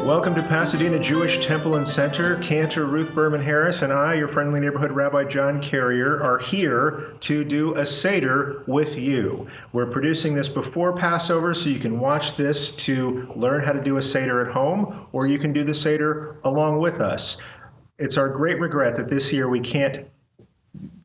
Welcome to Pasadena Jewish Temple and Center. Cantor Ruth Berman Harris and I, your friendly neighborhood Rabbi John Carrier, are here to do a Seder with you. We're producing this before Passover, so you can watch this to learn how to do a Seder at home, or you can do the Seder along with us. It's our great regret that this year we can't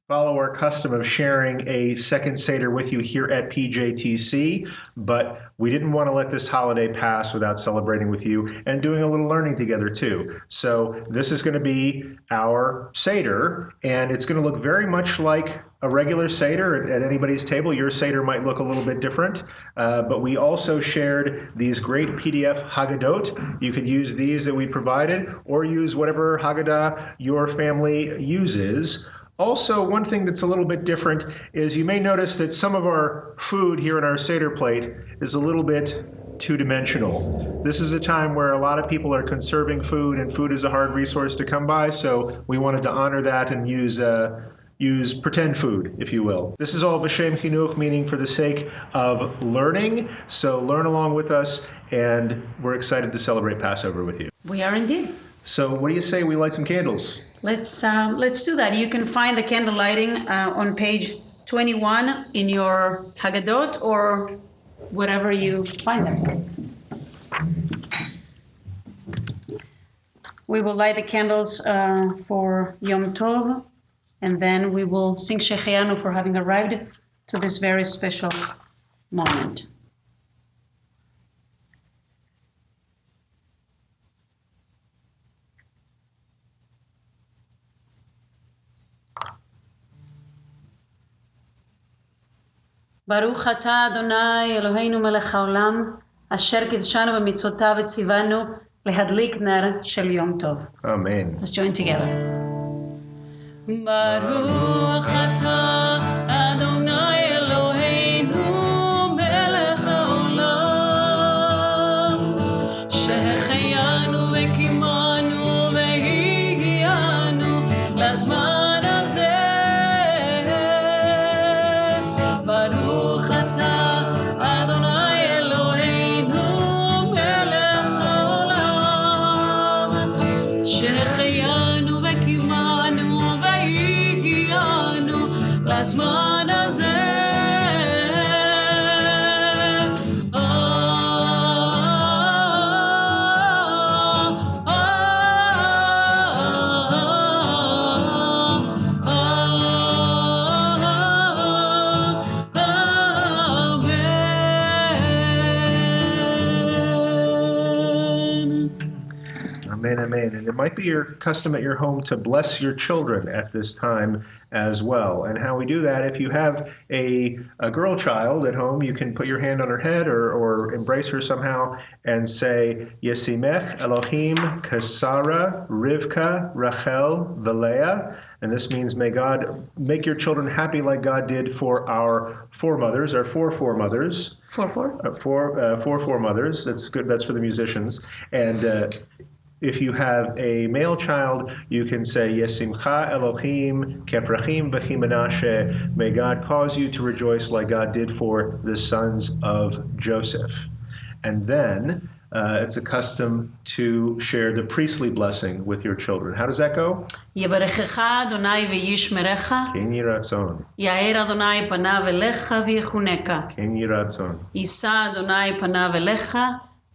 follow our custom of sharing a second Seder with you here at PJTC, but we didn't want to let this holiday pass without celebrating with you and doing a little learning together too. So this is going to be our Seder, and it's going to look very much like a regular Seder at anybody's table. Your Seder might look a little bit different, but we also shared these great PDF Haggadot. You could use these that we provided, or use whatever Haggadah your family uses. Also, one thing that's a little bit different is you may notice that some of our food here on our Seder plate is a little bit two-dimensional. This is a time where a lot of people are conserving food, and food is a hard resource to come by, so we wanted to honor that and use pretend food, if you will. This is all B'Shem Chinuch, meaning for the sake of learning, so learn along with us, and we're excited to celebrate Passover with you. We are indeed. So what do you say we light some candles? Let's do that. You can find the candle lighting on page 21 in your Haggadot or wherever you find them. We will light the candles for Yom Tov, and then we will sing Shechianu for having arrived to this very special moment. ברוך אתה אדוני אלוהינו מלך העולם אשר קידשנו במצוותיו וציוונו להדליק נר של יום טוב. Amen. Let's join together. ברוך אתה אדוני אלוהינו מלך העולם שהחיינו וקיימנו והגיענו לזמן הזמן הזה Amen, amen. And it might be your custom at your home to bless your children at this time as well. And how we do that, if you have a girl child at home, you can put your hand on her head or embrace her somehow and say, Yesimech Elohim Kasara Rivka Rachel Veleah. And this means may God make your children happy like God did for our foremothers, our four foremothers. Four foremothers. That's good. That's for the musicians. And if you have a male child, you can say, Yesimcha Elohim Kefrachim V'chi Menashe. May God cause you to rejoice like God did for the sons of Joseph. And then it's a custom to share the priestly blessing with your children. How does that go? יברכך אדוני וישמרך. כן יהי רצון. יאר אדוני פניו אליך ויחונך. כן יהי רצון. יישא אדוני פניו אליך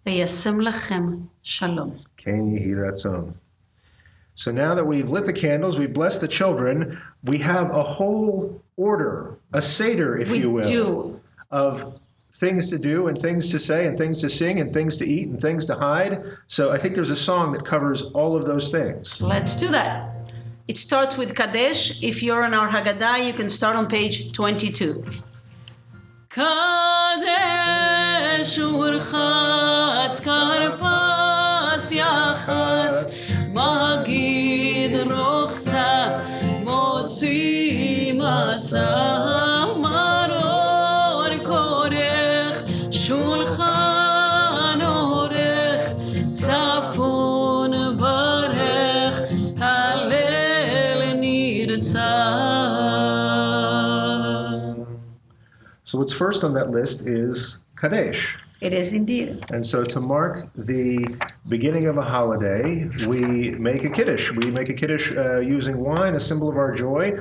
וישם לכם שלום. כן יהי רצון. So now that we've lit the candles, we've blessed the children, we have a whole order, a Seder, if you will, of things to do and things to say and things to sing and things to eat and things to hide. So I think there's a song that covers all of those things. Let's do that. It starts with Kadesh. If you're in our Haggadah, you can start on page 22. Kadesh urchatz karpas yachatz magid rochza motzi matzah maror korech shulchan orech tzafon barech halel nirtzah. So what's first on that list is Kadesh. It is indeed. And so to mark the beginning of a holiday, we make a Kiddush. We make a Kiddush using wine, a symbol of our joy.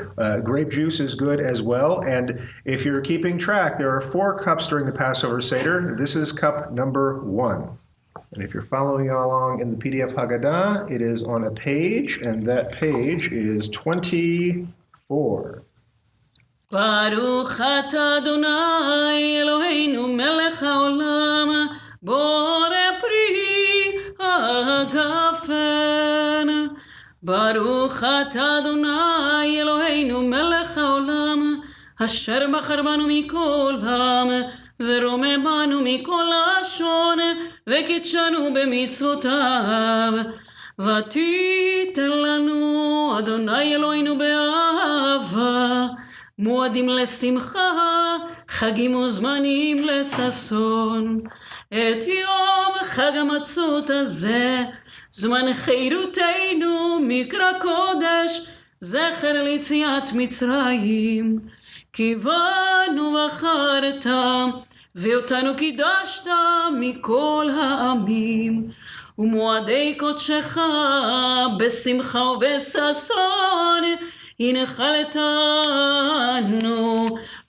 Grape juice is good as well. And if you're keeping track, there are 4 cups during the Passover Seder. This is cup number 1. And if you're following along in the PDF Haggadah, it is on a page, and that page is 24. ברוך אתה אדוני אלוהינו מלך העולם בורא פרי הגפן. ברוך אתה אדוני אלוהינו מלך העולם אשר בחר בנו מכל עם ורוממנו מכל לשון וקידשנו במצוותיו. ותיתן לנו אדוני אלוהינו באהבה מועדים לשמחה, חגים וזמנים לששון. את יום חג המצות הזה, זמן חירותנו, מקרא קודש, זכר ליציאת מצרים. כי בנו בחרת, ואותנו קידשת מכל העמים. ומועדי קודשך, בשמחה ובששון, הנחלתנו.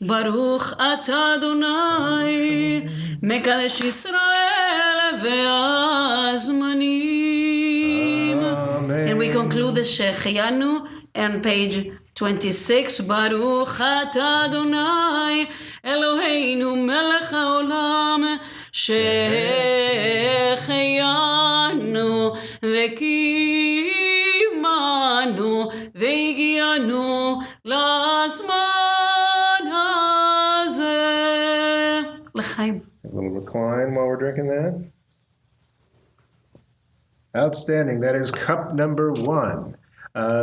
ברוך אתה אדוני מקדש ישראל והזמנים. And we conclude the Shehecheyanu on page 26. ברוך אתה אדוני אלוהינו מלך העולם שהחיינו וקיימנו והגיענו לזמן הזה. לחיים. A little recline while we're drinking that. Outstanding. That is cup number 1.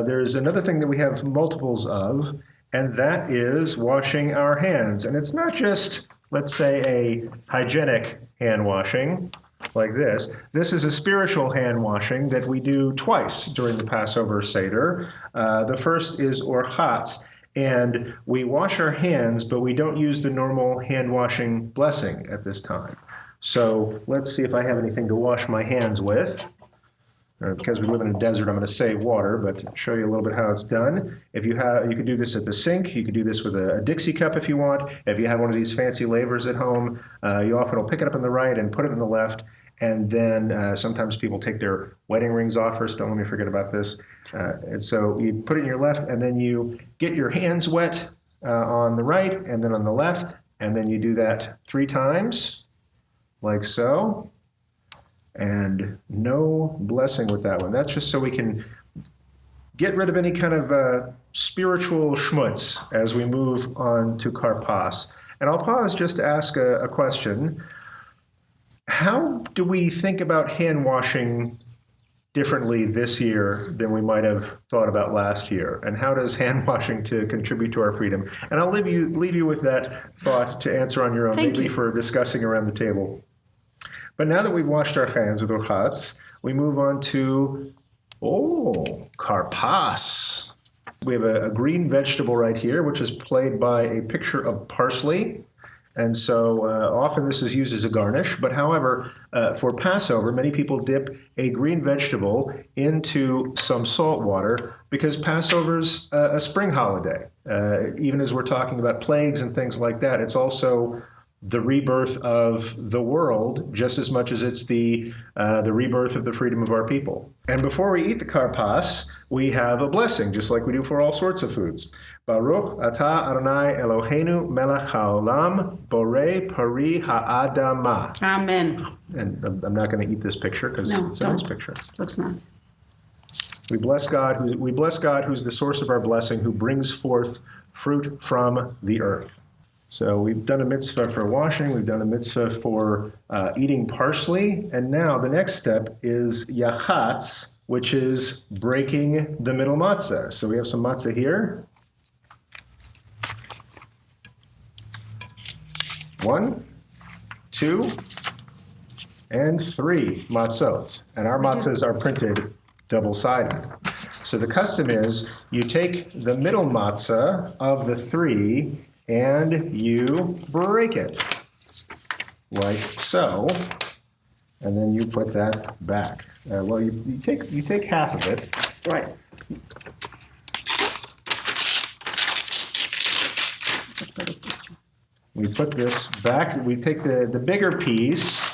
There's another thing that we have multiples of, and that is washing our hands. And it's not just, let's say, a hygienic hand washing like this. This is a spiritual hand washing that we do twice during the Passover Seder. The first is orchatz, and we wash our hands, but we don't use the normal hand washing blessing at this time. So let's see if I have anything to wash my hands with. Because we live in a desert, I'm going to say water, but show you a little bit how it's done. If you could do this at the sink. You could do this with a Dixie cup if you want. If you have one of these fancy lavers at home, you often will pick it up in the right and put it in the left. And then sometimes people take their wedding rings off first. Don't let me forget about this. And so you put it in your left, and then you get your hands wet on the right and then on the left. And then you do that 3 times, like so. And no blessing with that one. That's just so we can get rid of any kind of spiritual schmutz as we move on to karpas. And I'll pause just to ask a question. How do we think about hand washing differently this year than we might have thought about last year? And how does hand washing to contribute to our freedom? And I'll leave you with that thought to answer on your own, maybe for discussing around the table. But now that we've washed our hands with orchatz, we move on to, karpas. We have a green vegetable right here, which is played by a picture of parsley. And so often this is used as a garnish. But however, for Passover, many people dip a green vegetable into some salt water because Passover's a spring holiday. Even as we're talking about plagues and things like that, it's also the rebirth of the world, just as much as it's the rebirth of the freedom of our people. And before we eat the karpas, we have a blessing, just like we do for all sorts of foods. Baruch atah Adonai Eloheinu melech haolam borei pari ha'adama. Amen. And I'm not going to eat this picture because it's a nice picture. Looks nice. We bless God, who's the source of our blessing, who brings forth fruit from the earth. So we've done a mitzvah for washing, we've done a mitzvah for eating parsley, and now the next step is yachatz, which is breaking the middle matzah. So we have some matzah here. 1, 2, and 3 matzot. And our matzahs are printed double-sided. So the custom is you take the middle matzah of the 3 and you break it, like so, and then you put that back. Well, you take half of it. Right. We put this back. We take the bigger piece,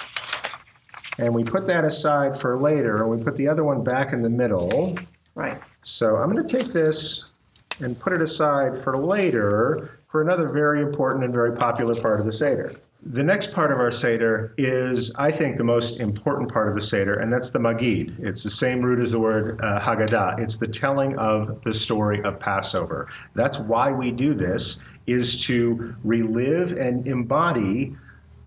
and we put that aside for later, and we put the other one back in the middle. Right. So I'm going to take this and put it aside for later for another very important and very popular part of the Seder. The next part of our Seder is, I think, the most important part of the Seder, and that's the Magid. It's the same root as the word Haggadah. It's the telling of the story of Passover. That's why we do this, is to relive and embody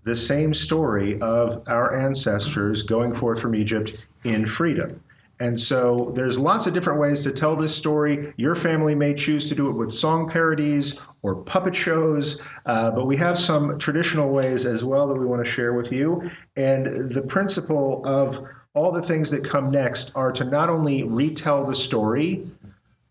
the same story of our ancestors going forth from Egypt in freedom. And so there's lots of different ways to tell this story. Your family may choose to do it with song parodies or puppet shows, but we have some traditional ways as well that we want to share with you. And the principle of all the things that come next are to not only retell the story,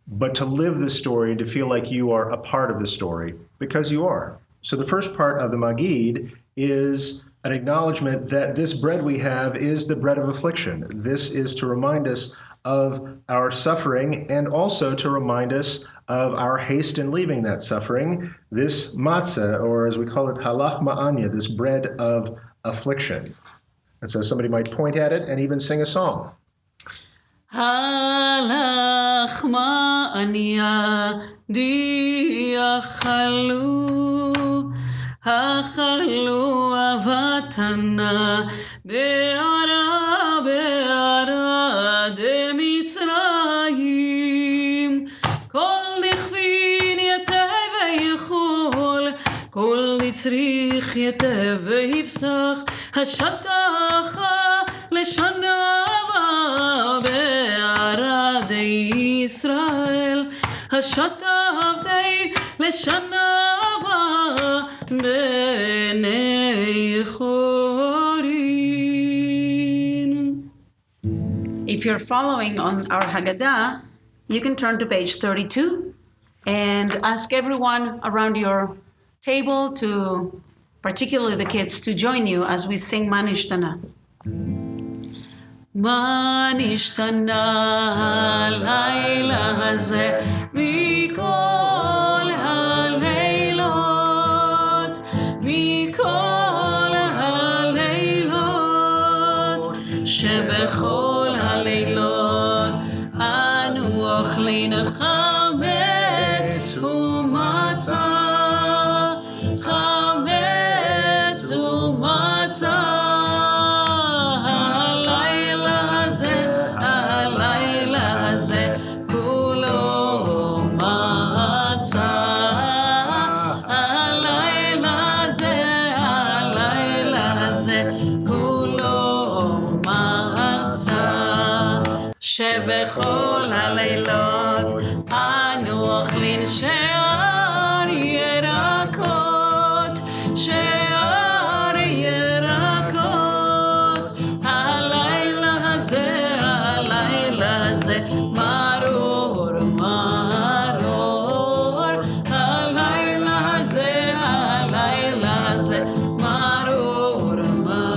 but to live the story and to feel like you are a part of the story, because you are. So the first part of the Magid is an acknowledgement that this bread we have is the bread of affliction. This is to remind us of our suffering and also to remind us of our haste in leaving that suffering. This matzah, or as we call it, halach ma'anya, this bread of affliction. And so somebody might point at it and even sing a song. Halach ma'anya diachalu achalu avatana be'ara be'ara de Mitzrayim kol dichvin yeteh ve'yichol kol ditzrich yeteh ve'yifsach hashatacha leshana be'ara de Yisrael השתבתי לשנבה בני חורין. If you're following on our Haggadah, you can turn to page 32 and ask everyone around your table to, particularly the kids, to join you as we sing Ma Nishtana. מה נשתנה הלילה הזה מכל הלילות, מכל הלילות, שבכל הלילות אנו אוכלים חמץ ומצה, חמץ ומצה. שבכל הלילות אנו אוכלים שאר ירקות, שאר ירקות. הלילה הזה מרור מרור, הלילה הזה מרור מרור.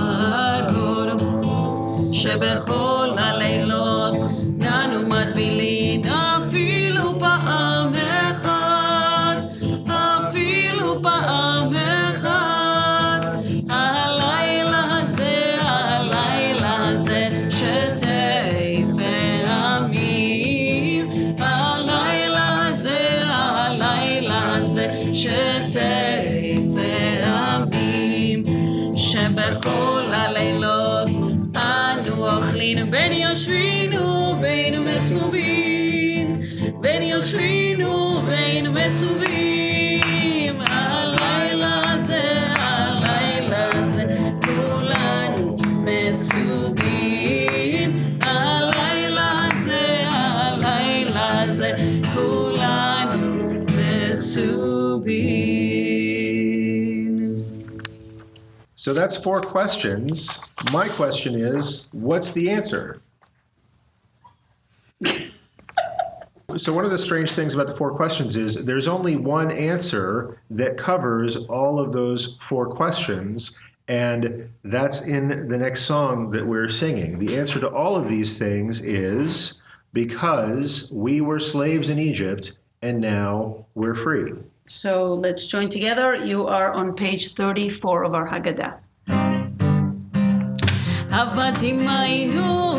שבכל הלילות אנו מטבילים אפילו פעם אחת, אפילו פעם אחת. הלילה הזה שתי פעמים, הלילה הזה שתי פעמים. שבכל הלילות אנו אוכלים בין יושבינו בין מסובים, בין יושבינו בין מסובים. הלילה הזה כולנו מסובים, הלילה הזה כולנו מסובים. So that's 4 questions. My question is, what's the answer? So one of the strange things about the 4 questions is there's only one answer that covers all of those 4 questions, and that's in the next song that we're singing. The answer to all of these things is because we were slaves in Egypt and now we're free. So let's join together. You are on page 34 of our Haggadah. עבדים היינו,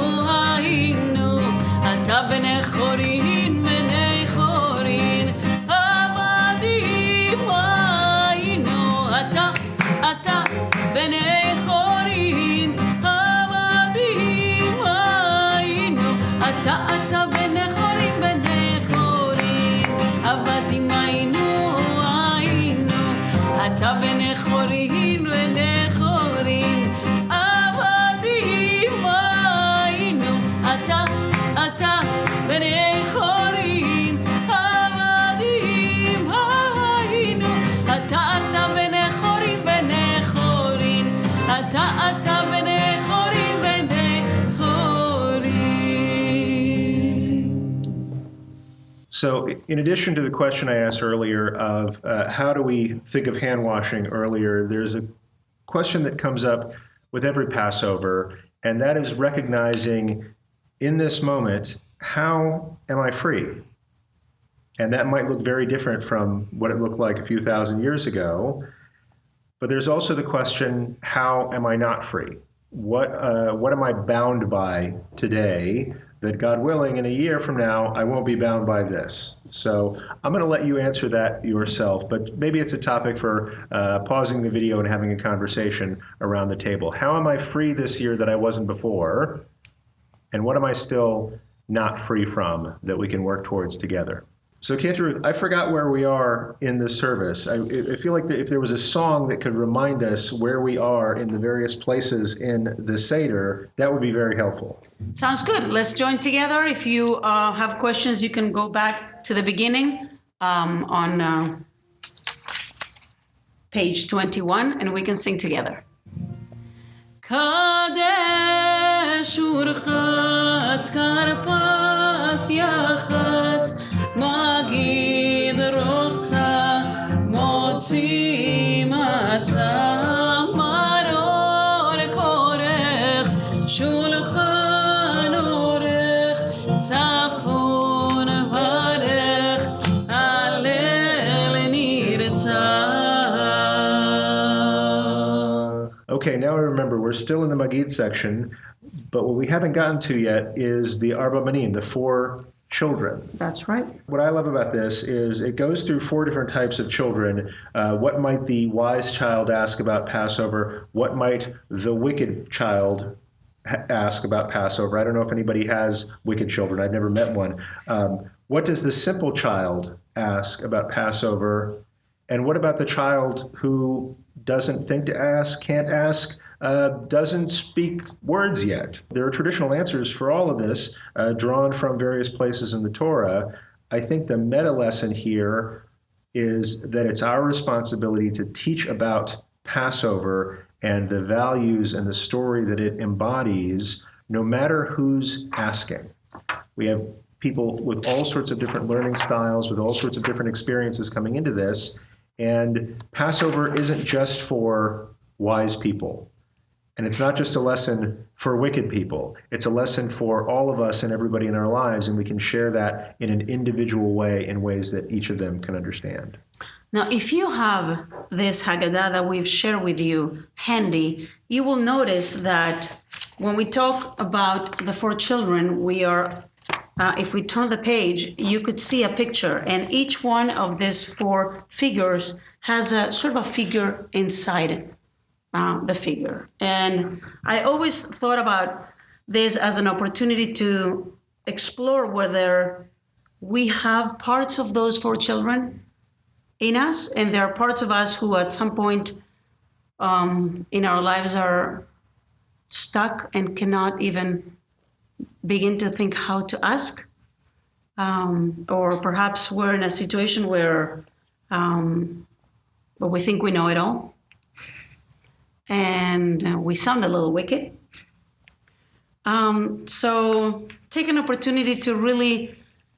אתה בני חורין, בני חורין. עבדים היינו, אתה בני חורין. עבדים היינו, אתה בני חורין, בני חורין. עבדים היינו, אתה בני חורין, בני חורין. אתה בני חורין, עבדים היינו. אתה בני חורין, בני חורין. אתה בני חורין, בני חורין. So in addition to the question I asked earlier of how do we think of hand washing earlier, there's a question that comes up with every Passover, and that is recognizing in this moment, how am I free? And that might look very different from what it looked like a few thousand years ago. But there's also the question, how am I not free? What am I bound by today that, God willing, in a year from now, I won't be bound by this? So I'm going to let you answer that yourself, but maybe it's a topic for pausing the video and having a conversation around the table. How am I free this year that I wasn't before? And what am I still not free from that we can work towards together? So, Cantor Ruth, I forgot where we are in the service. I feel like if there was a song that could remind us where we are in the various places in the Seder, that would be very helpful. Sounds good. Let's join together. If you have questions, you can go back to the beginning on page 21, and we can sing together. Kadesh urchatz karpas yachatz magid rochza motzi matzah maror korech shulchan orech tzafon varech alel nirtzah. Okay, now I remember, we're still in the Magid section, but what we haven't gotten to yet is the Arba Banim, the 4 children. That's right. What I love about this is it goes through 4 different types of children. What might the wise child ask about Passover? What might the wicked child ask about Passover? I don't know if anybody has wicked children. I've never met one. What does the simple child ask about Passover? And what about the child who doesn't think to ask, can't ask, doesn't speak words yet? There are traditional answers for all of this, drawn from various places in the Torah. I think the meta lesson here is that it's our responsibility to teach about Passover and the values and the story that it embodies, no matter who's asking. We have people with all sorts of different learning styles, with all sorts of different experiences coming into this. And Passover isn't just for wise people. And it's not just a lesson for wicked people. It's a lesson for all of us and everybody in our lives, and we can share that in an individual way, in ways that each of them can understand. Now, if you have this Haggadah that we've shared with you handy, you will notice that when we talk about the 4 children, we are if we turn the page, you could see a picture, and each one of these 4 figures has a sort of a figure inside the figure. And I always thought about this as an opportunity to explore whether we have parts of those 4 children in us, and there are parts of us who at some point in our lives are stuck and cannot even begin to think how to ask, or perhaps we're in a situation where we think we know it all, and we sound a little wicked. So take an opportunity to really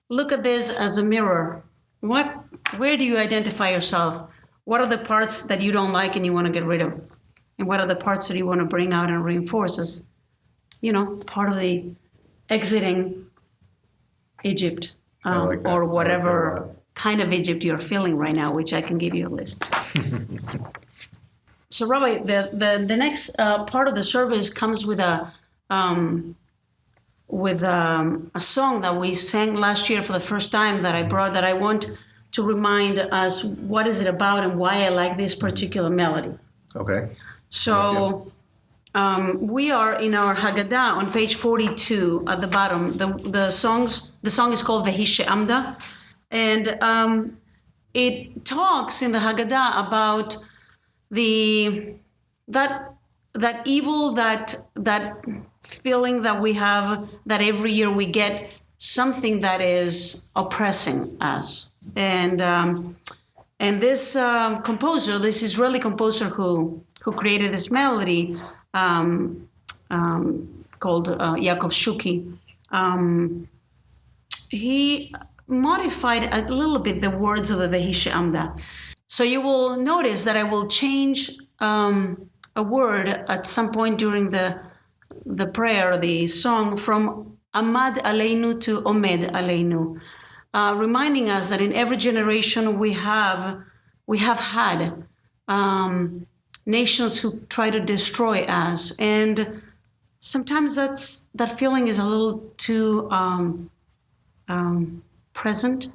look at this as a mirror. Where do you identify yourself? What are the parts that you don't like and you want to get rid of? And what are the parts that you want to bring out and reinforce as, part of the exiting Egypt, or whatever kind of Egypt you're feeling right now, which I can give you a list. So, Rabbi, the next part of the service comes with a song that we sang last year for the first time that I brought, that I want to remind us what is it about and why I like this particular melody. Okay. So we are in our Haggadah on page 42 at the bottom. The song is called Vehi She'amda, and it talks in the Haggadah about that evil, that feeling that we have, that every year we get something that is oppressing us. And this composer, this Israeli composer who created this melody, called Yaakov Shuki, he modified a little bit the words of the Vehi She'amda. So you will notice that I will change a word at some point during the prayer, the song, from Amad Aleinu to Omed Aleinu, reminding us that in every generation we have had nations who try to destroy us, and sometimes that feeling is a little too present.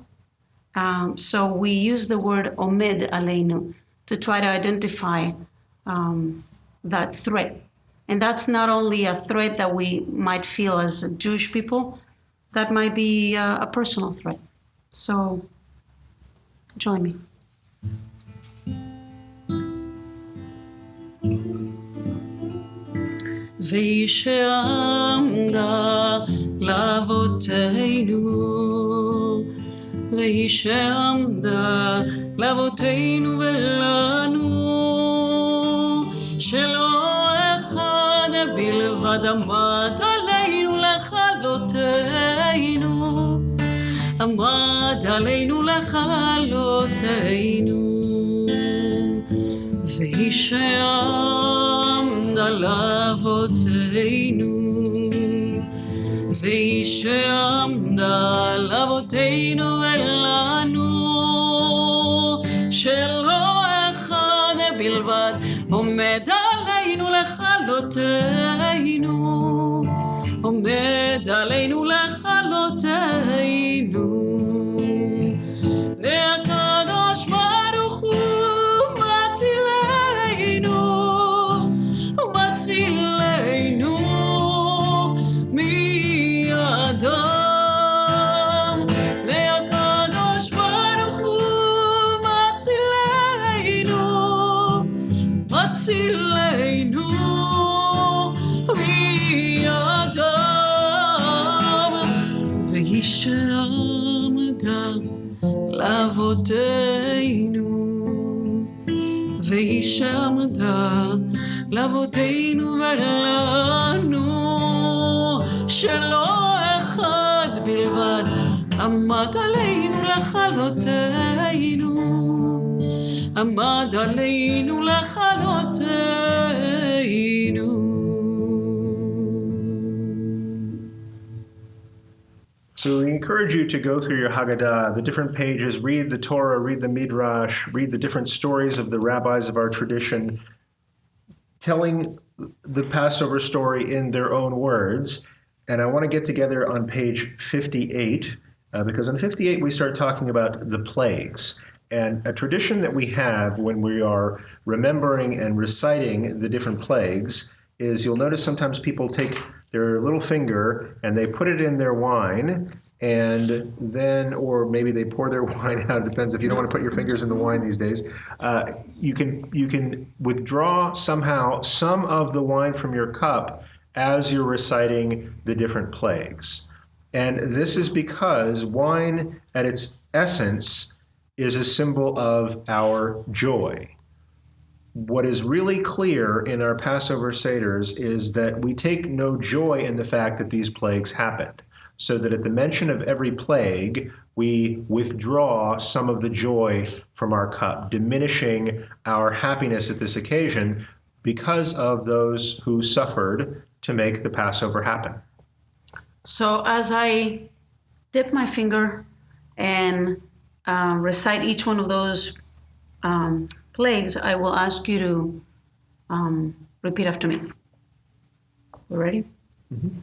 So we use the word Omed Aleinu to try to identify that threat. And that's not only a threat that we might feel as Jewish people, that might be a personal threat. So join me. והיא שעמדה לאבותינו, והיא שעמדה לאבותינו ולנו, שלא אחד בלבד עמד עלינו לכלותינו, עמד עלינו לכלותינו. והיא שעמדה לאבותינו, והיא שעמדה לאבותינו ולנו, שלא אחד בלבד עומד עלינו לכלותינו, עומד עלינו לכלותינו. והקדוש ברוך הוא מצילנו מידם, והקדוש ברוך הוא מצילנו מידם. והיא שעמדה לאבותינו, והיא שעמדה לאבותינו ולנו, שלא אחד בלבד עמד עלינו לכלותינו, עמד עלינו לכלותינו. So we encourage you to go through your Haggadah, the different pages, read the Torah, read the Midrash, read the different stories of the rabbis of our tradition, telling the Passover story in their own words. And I want to get together on page 58, because on 58 we start talking about the plagues. And a tradition that we have when we are remembering and reciting the different plagues is, you'll notice sometimes people take their little finger and they put it in their wine, and then, or maybe they pour their wine out. It depends. If you don't want to put your fingers in the wine these days, you can withdraw somehow some of the wine from your cup as you're reciting the different plagues. And this is because wine, at its essence, is a symbol of our joy. What is really clear in our Passover Seders is that we take no joy in the fact that these plagues happened. so that at the mention of every plague, we withdraw some of the joy from our cup, diminishing our happiness at this occasion because of those who suffered to make the Passover happen. So as I dip my finger and recite each one of those plagues, I will ask you to repeat after me. You ready? Mm-hmm.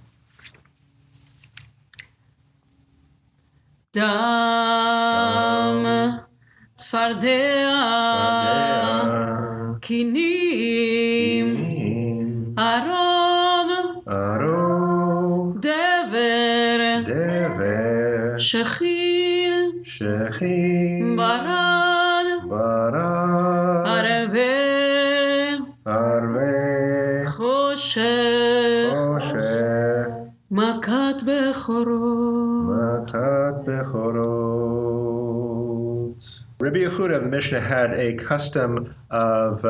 Dam Tzfardea Kinim Arov Dever Shechin Barad Arve Choshech Makat Bechorot. Rabbi Yehuda of the Mishnah had a custom of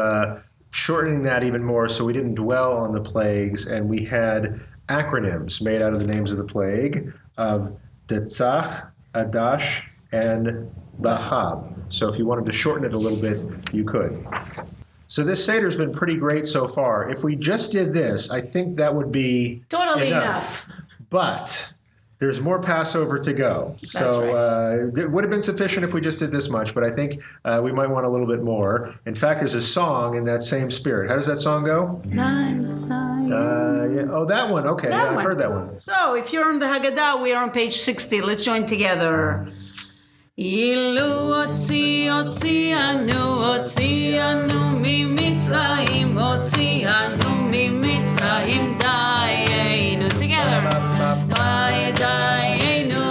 shortening that even more, so we didn't dwell on the plagues, and we had acronyms made out of the names of the plague of Detzach, Adash, and Bahab. So if you wanted to shorten it a little bit, you could. So this Seder's been pretty great so far. If we just did this, I think that would be Totally enough. But there's more Passover to go. It would have been sufficient if we just did this much, but I think we might want a little bit more. In fact, there's a song in that same spirit. How does that song go? Oh, that one. Okay, I've heard that one. So if you're on the Haggadah, we are on page 60. Let's join together. Ilu hotzianu mimitzrayim, hotzianu mimitzrayim, dayenu. Together. Dayenu,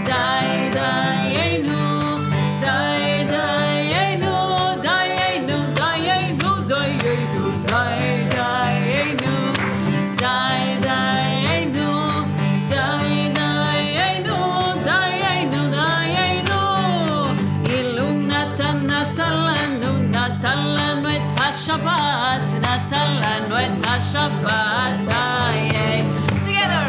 dayenu, dayenu, dayenu, dayenu, dayenu, dayenu, dayenu, dayenu, dayenu, dayenu. Ilu natalanu et hashabat, natalanu et hashabat, dayenu. Together.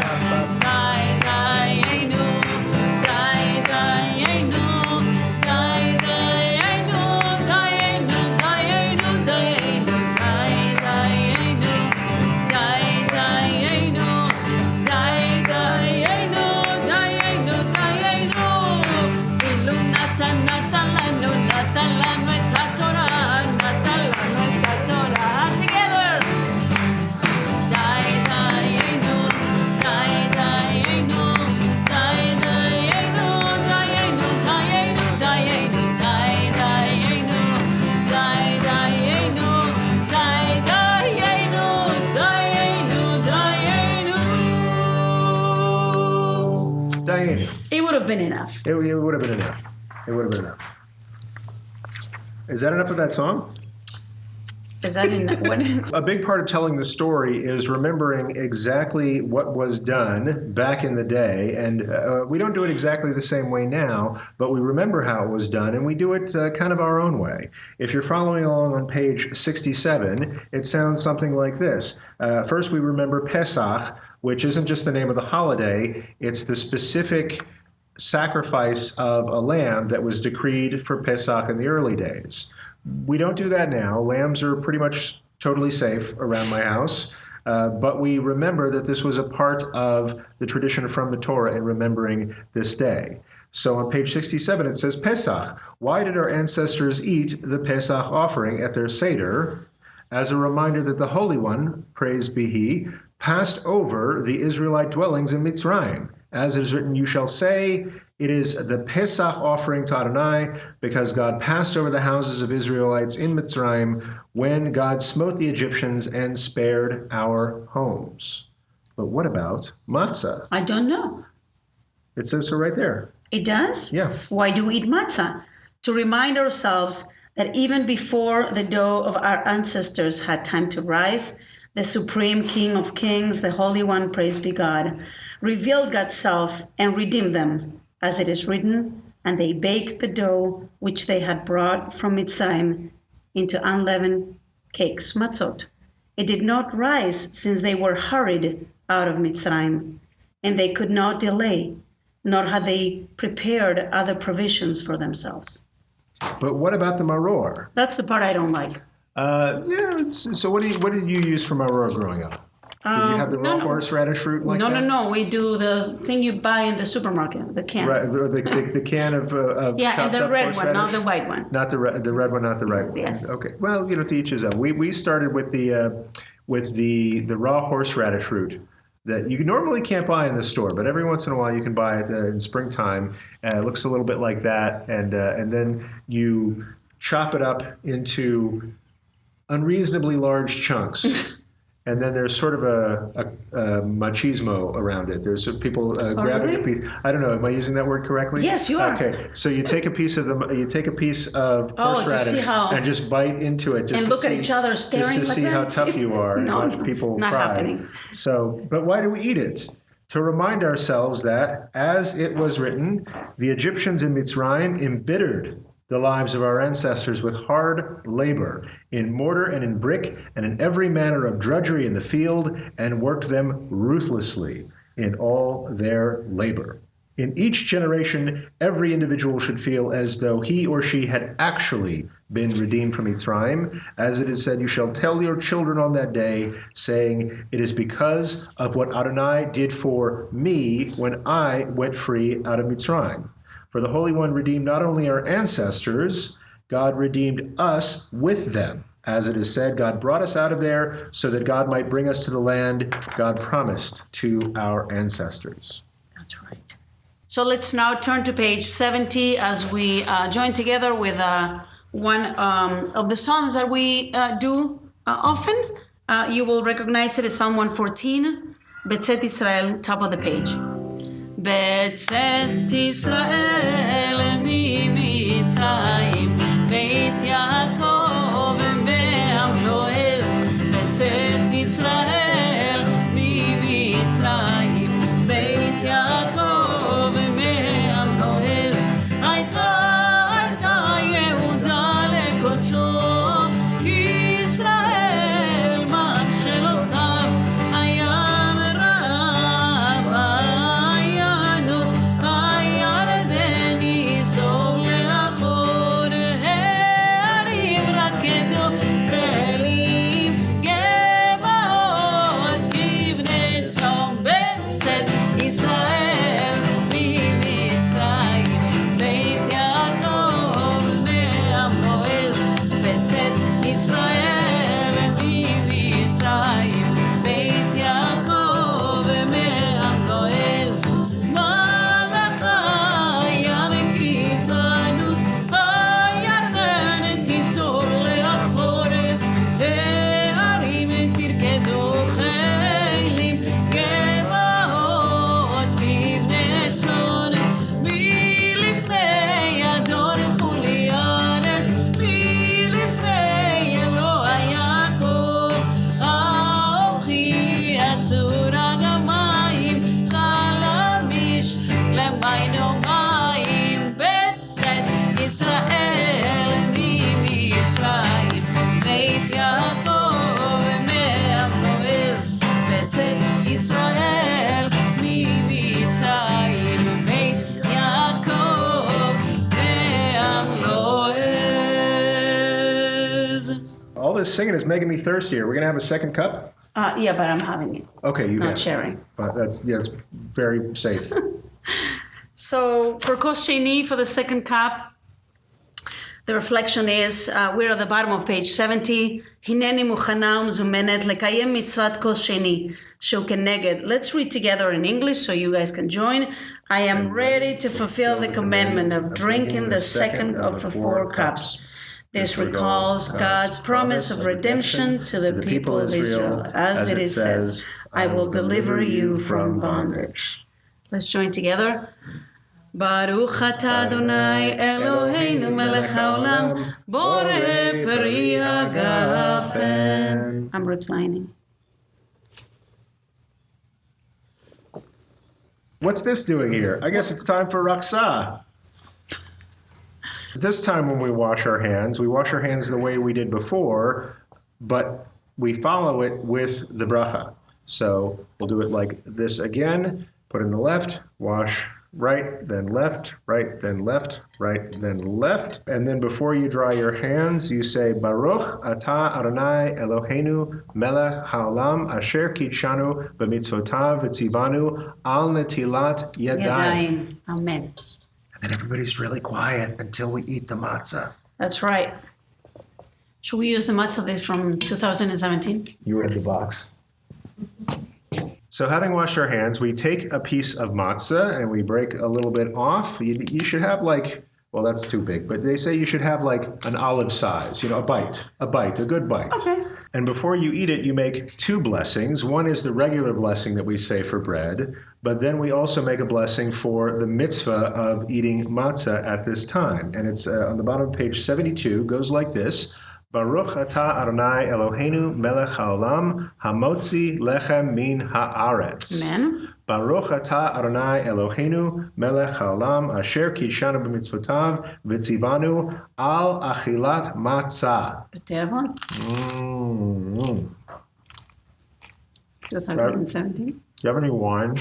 It would have been enough. It would have been enough. It would have been enough. Is that enough of that song? Is that enough? A big part of telling the story is remembering exactly what was done back in the day. And we don't do it exactly the same way now, but we remember how it was done, and we do it kind of our own way. If you're following along on page 67, it sounds something like this. First, we remember Pesach, which isn't just the name of the holiday, it's the specific sacrifice of a lamb that was decreed for Pesach in the early days. We don't do that now. Lambs are pretty much totally safe around my house, but we remember that this was a part of the tradition from the Torah in remembering this day. So on page 67 it says, Pesach, why did our ancestors eat the Pesach offering at their Seder? As a reminder that the Holy One, praised be He, passed over the Israelite dwellings in Mitzrayim. As it is written, you shall say, it is the Pesach offering to Adonai, because God passed over the houses of Israelites in Mitzrayim when God smote the Egyptians and spared our homes. But what about matzah? I don't know. It says so right there. It does? Yeah. Why do we eat matzah? To remind ourselves that even before the dough of our ancestors had time to rise, the Supreme King of Kings, the Holy One, praised be God, revealed God's self and redeemed them, as it is written, and they baked the dough which they had brought from Mitzrayim into unleavened cakes, matzot. It did not rise since they were hurried out of Mitzrayim. and they could not delay, nor had they prepared other provisions for themselves. But what about the maror? That's the part I don't like. So what did you use for maror growing up? Did you have the raw horseradish root like that? No. We do the thing you buy in the supermarket, the can. Right, the can of yeah, chopped and the up red horseradish? one, not the white one. Not the red one, not the right one. Yes. Okay. Well, to each his own. We started with the raw horseradish root that you normally can't buy in the store, but every once in a while you can buy it in springtime. It looks a little bit like that, and then you chop it up into unreasonably large chunks. And then there's sort of a machismo around it. There's people grabbing really? a piece. I don't know. Am I using that word correctly? Yes, you are. Okay. So you take a piece of horseradish and just bite into it, and look at each other staring just to see how tough you are and watch people not cry. happening. So, but why do we eat it? To remind ourselves that, as it was written, the Egyptians in Mitzrayim embittered the lives of our ancestors with hard labor, in mortar and in brick, and in every manner of drudgery in the field, and worked them ruthlessly in all their labor. In each generation, every individual should feel as though he or she had actually been redeemed from Mitzrayim. As it is said, you shall tell your children on that day, saying, it is because of what Adonai did for me when I went free out of Mitzrayim. For the Holy One redeemed not only our ancestors, God redeemed us with them. As it is said, God brought us out of there so that God might bring us to the land God promised to our ancestors. That's right. So let's now turn to page 70 as we join together with one of the Psalms that we do often. You will recognize it as Psalm 114, Betzet Israel, top of the page. בצאת ישראל ממצרים, בית יעקב בעם לועז. בצאת ישראל ממצרים, בית יעקב בעם לועז. הייתה יהודה לקודשו, ישראל מכשלותיו, הים רב. All this singing is making me thirsty. Are we going to have a second cup? Yeah, but I'm having it. Okay, you not sharing. But that's very safe. So for Kos Sheni, for the second cup, the reflection is, we're at the bottom of page 70. Hineni muchana umzumenet lekayem mitzvat Kos Sheni שהוא כנגד. Let's read together in English so you guys can join. I am ready to fulfill the commandment of drinking the second of the 4 cups. This recalls God's promise of redemption to the people of Israel. As it says, I will deliver you from bondage. Let's join together. Baruch atah Adonai Eloheinu melech haolam, borei peri hagafen. I'm reclining. What's this doing here? I guess it's time for Raksah. This time when we wash our hands the way we did before, but we follow it with the bracha. So we'll do it like this again. Put in the left, wash right, then left, right, then left, right, then left. And then before you dry your hands, you say, Baruch atah Adonai Eloheinu melech haolam asher kitshanu b'mitzvotav v'tzivanu al netilat yadayim. Amen. And then everybody's really quiet until we eat the matzah. That's right. Should we use the matzah that's from 2017? You read the box. So having washed our hands, we take a piece of matzah and we break a little bit off. You should have well, that's too big, but they say you should have an olive size, a bite, a good bite. Okay. And before you eat it, you make two blessings. One is the regular blessing that we say for bread, but then we also make a blessing for the mitzvah of eating matzah at this time. And it's on the bottom of page 72, goes like this. Baruch atah Adonai Eloheinu melech haolam hamotzi lechem min haaretz. Amen. Baruch atah Adonai Eloheinu melech haolam asher kitshanu b'mitzvotav v'tzivanu al achilat matzah. B'tevon. 2017. You have any wine?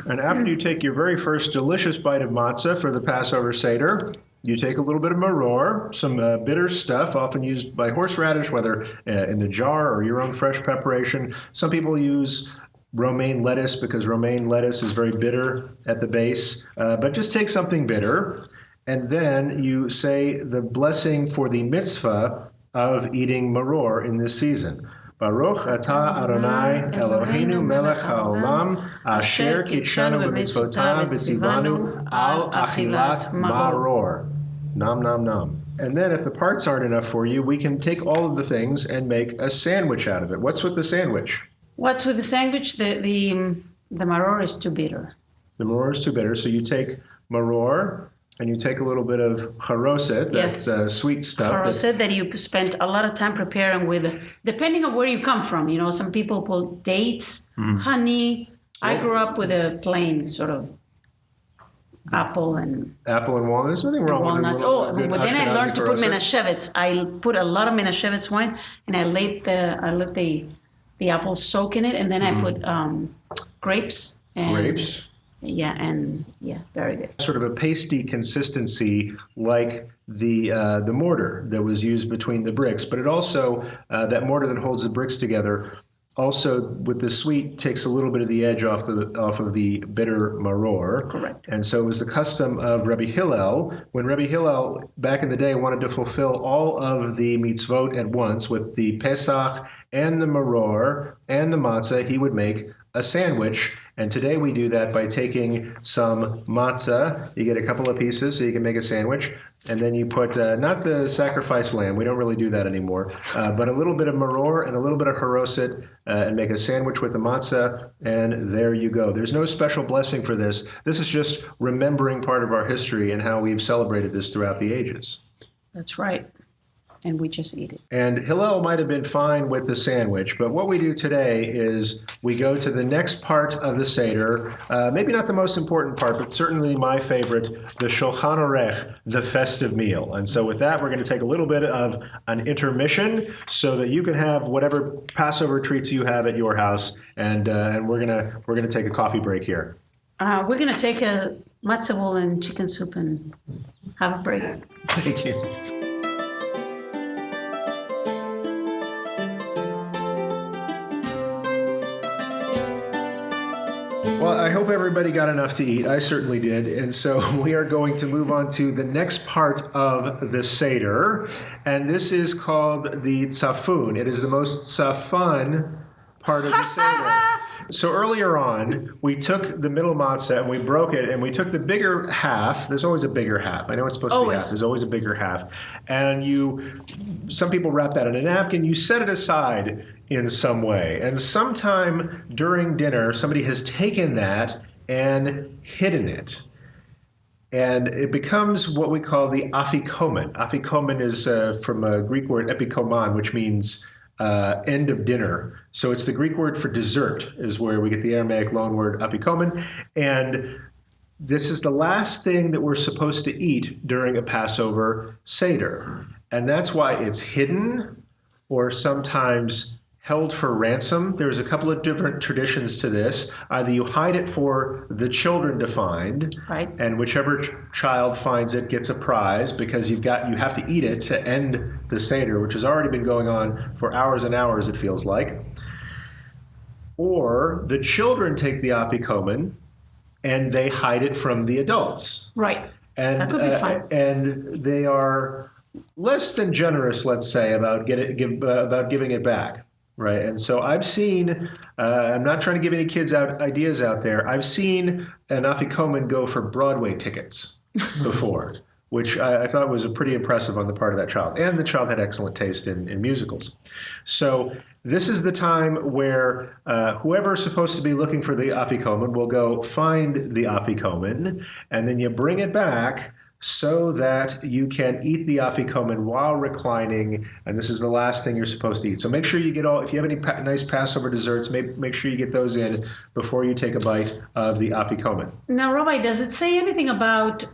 And after you take your very first delicious bite of matzah for the Passover Seder, you take a little bit of maror, some bitter stuff, often used by horseradish, whether in the jar or your own fresh preparation. Some people use romaine lettuce because romaine lettuce is very bitter at the base. But just take something bitter, and then you say the blessing for the mitzvah of eating maror in this season. Baruch atah Adonai Eloheinu melech haolam asher kitshanu b'mitzvotav v'tzivanu al achilat maror. Nom, nom, nom. And then if the parts aren't enough for you, we can take all of the things and make a sandwich out of it. What's with the sandwich? What's with the sandwich? The maror is too bitter. The maror is too bitter, so you take maror and you take a little bit of charoset, that's sweet stuff. Charoset that you spent a lot of time preparing with, depending on where you come from. Some people put dates, honey. I grew up with a plain sort of apple and walnuts. There's nothing wrong walnuts. with it. But then I learned to put menashevitz. I put a lot of menashevitz wine, and I let the apples soak in it, and then I put grapes. Very good. Sort of a pasty consistency, like the mortar that was used between the bricks, but it also that mortar that holds the bricks together. Also, with the sweet, takes a little bit of the edge off of the bitter maror. Correct. And so it was the custom of Rabbi Hillel, when Rabbi Hillel, back in the day, wanted to fulfill all of the mitzvot at once, with the Pesach and the maror and the matzah, he would make a sandwich. And today we do that by taking some matzah. You get a couple of pieces so you can make a sandwich. And then you put, not the sacrificed lamb, we don't really do that anymore, but a little bit of maror and a little bit of haroset and make a sandwich with the matzah. And there you go. There's no special blessing for this. This is just remembering part of our history and how we've celebrated this throughout the ages. That's right. And we just eat it. And Hillel might have been fine with the sandwich, but what we do today is we go to the next part of the Seder, maybe not the most important part, but certainly my favorite, the Shulchan Orech, the festive meal. And so with that, we're going to take a little bit of an intermission so that you can have whatever Passover treats you have at your house, and we're gonna take a coffee break here. We're going to take a matzah bowl and chicken soup and have a break. Thank you. Well, I hope everybody got enough to eat. I certainly did. And so we are going to move on to the next part of the Seder. And this is called the tzafun. It is the most tzafun part of the Seder. So earlier on, we took the middle matzah and we broke it and we took the bigger half. There's always a bigger half. I know it's supposed to be half. There's always a bigger half. And some people wrap that in a napkin. You set it aside in some way. And sometime during dinner, somebody has taken that and hidden it. And it becomes what we call the afikomen. Afikomen is from a Greek word epikoman, which means end of dinner. So it's the Greek word for dessert, is where we get the Aramaic loan word afikomen. And this is the last thing that we're supposed to eat during a Passover Seder. And that's why it's hidden or sometimes held for ransom. There's a couple of different traditions to this. Either you hide it for the children to find, Right. and whichever child finds it gets a prize, because you have to eat it to end the Seder, which has already been going on for hours and hours, it feels like. Or the children take the afikomen and they hide it from the adults. Right. And, That could be fun. And they are less than generous, let's say, about giving it back. Right. And so I've seen, I'm not trying to give any kids ideas out there. I've seen an afikomen go for Broadway tickets before, which I thought was pretty impressive on the part of that child. And the child had excellent taste in musicals. So this is the time where whoever's supposed to be looking for the afikomen will go find the afikomen, and then you bring it back so that you can eat the afikomen while reclining, and this is the last thing you're supposed to eat. So make sure you get if you have any nice Passover desserts, make sure you get those in before you take a bite of the afikomen. Now, Rabbi, does it say anything about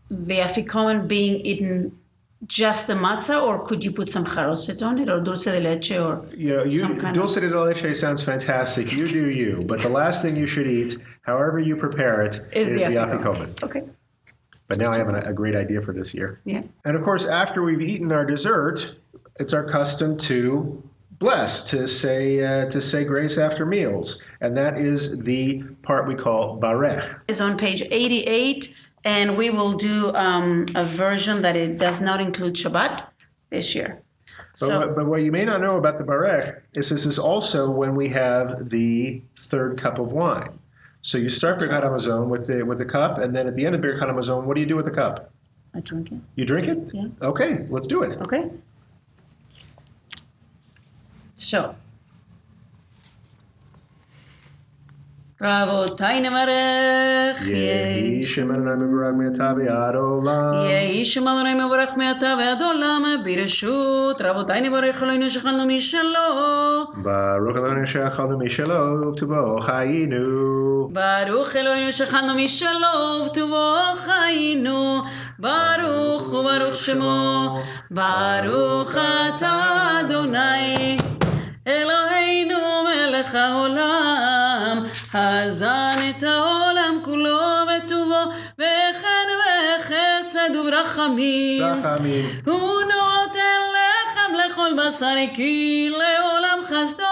the afikomen being eaten just the matzah, or could you put some charoset on it, or dulce de leche, or some kind dulce de leche sounds fantastic. You do you, but the last thing you should eat, however you prepare it, is the afikomen. Okay. But now I have a great idea for this year. Yeah. And of course, after we've eaten our dessert, it's our custom to bless, to say grace after meals, and that is the part we call barech. It's on page 88, and we will do a version that it does not include Shabbat this year. But what you may not know about the barech is this is also when we have the third cup of wine. So you start Birkat Hamazon with the cup, and then at the end of Birkat Hamazon, what do you do with the cup? I drink it. You drink it? Yeah. Okay, let's do it. Okay. So, רבותיי נברך, יהי שם אדוני מבורך מעתה ועד עולם. יהי שם אדוני מבורך מעתה ועד עולם, ברשות רבותיי נברך אלוהינו שחלנו משלו. ברוך אלוהינו שאכלנו משלו ובטובו חיינו. ברוך אלוהינו שחלנו משלו ובטובו חיינו. ברוך וברוך שמו, ברוך אתה אדוני אלוהינו מלך העולם, הזן את העולם כולו וטובו, וכן בחסד וברחמים. הוא נותן לחם לכל בשר כי לעולם חסדו,